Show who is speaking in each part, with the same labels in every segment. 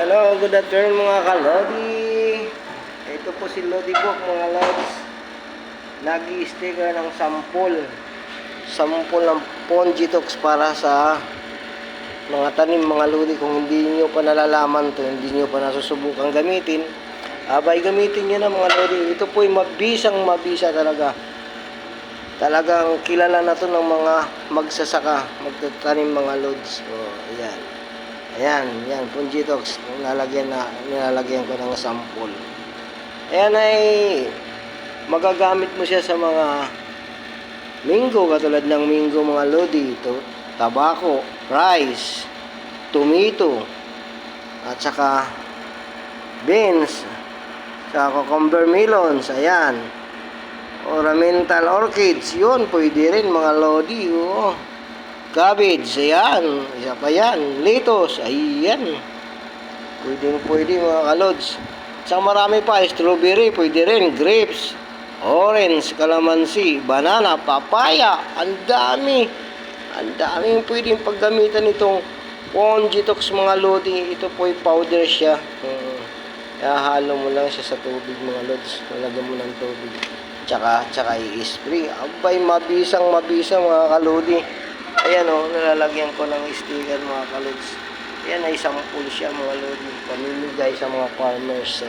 Speaker 1: Hello, good afternoon mga kalodi. Ito po si Lodi Book mga lods. Nag-i-sticker ng sampol ng Pongitox para sa mga tanim mga lodi. Kung hindi nyo pa nalalaman to, hindi nyo pa nasusubukan gamitin, abay gamitin nyo na mga lodi. Ito po ay mabisa talaga. Talagang kilala na to ng mga magsasaka, magtatanim mga lods. So, Ayan, Pongitox. Nilalagyan ko ng sample. Ayan ay magagamit mo siya sa mga minggo, katulad ng minggo mga lodi. Ito, tabako, rice, tomato, at saka beans, saka cucumber melons, ayan. Ornamental orchids, yun, pwede rin mga lodi, oh. Cabbage, ayan. Isa pa yan. Lettuce, ayan. Pwede mga kalods. Isang marami pa. Strawberry, pwede rin. Grapes, orange, calamansi, banana, papaya. Ang dami. Ang daming pwedeng paggamitan itong Pongitox mga lodi. Ito po ay powder siya. Halo mo lang siya sa tubig mga lods. Nalagyan mo ng tubig. Tsaka i-spray. Abay, mabisang mga kalodi. Ayan o, nalalagyan ko ng sticker mga kalods. Ayan ay sample siya mga lodi. Pamimigay sa mga farmers. So,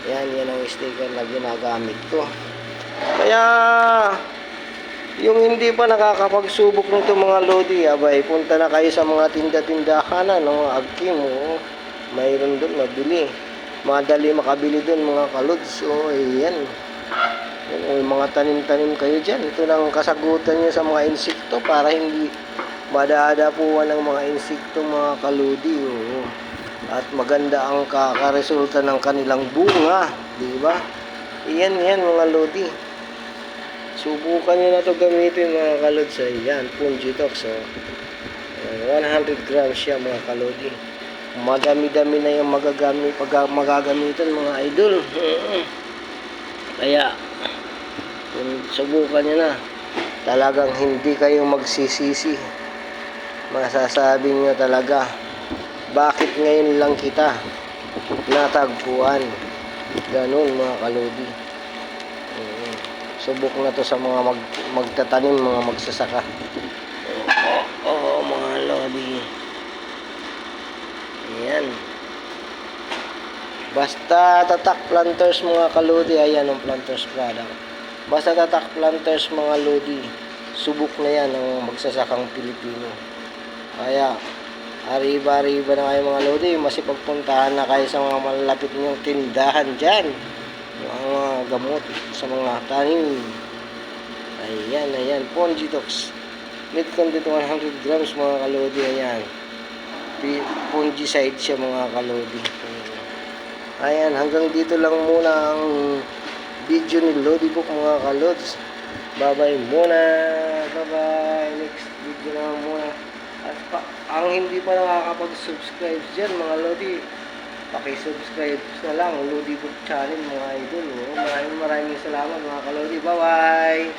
Speaker 1: yan ang sticker na ginagamit ko. Kaya, yung hindi pa nakakapagsubok nito mga lodi, abay, punta na kayo sa mga tinda-tindahan na, no? Agkim, mayroon doon, mabili. Madali makabili doon mga kalods. So, ayan. May mga tanim-tanim kayo dyan. Ito lang kasagutan nyo sa mga insekto para hindi madadapuan ng mga insekto mga kalodi. Oh. At maganda ang kakaresulta ng kanilang bunga. Diba? Iyan mga lodi. Subukan nyo na ito gamitin mga kalods. Ayan, Pongitox. 100 grams siya mga kalodi. Madami-dami na yung magagamitan mga idol. Kaya kung subukan nyo na, talagang hindi kayo magsisisi. Masasabi nyo talaga, bakit ngayon lang kita natagpuan? Ganun mga kalodi. Subok na to sa mga magtatanim, mga magsasaka. Mga lodi. Ayan. Basta tatak planters mga kalodi. Ayan ang planters product. Basta tatak planters mga lodi, subok na yan ng magsasakang Pilipino. Kaya arriba na kayo mga lodi, masipagpuntahan na kayo sa mga malalapit niyong tindahan dyan, mga gamot sa mga tanim. Ayan Pongitox mid content 100 grams mga kalodi. Ayan, fungicide siya mga kalodi. Ayan, hanggang dito lang muna ang video ni Lodi Book mga kalods. Bye muna. Next video na muna. At ang hindi pa nakakapag-subscribe dyan mga lodi, paki-subscribe na lang Lodi Book channel mga idol. Maraming salamat mga kalodi. Bye.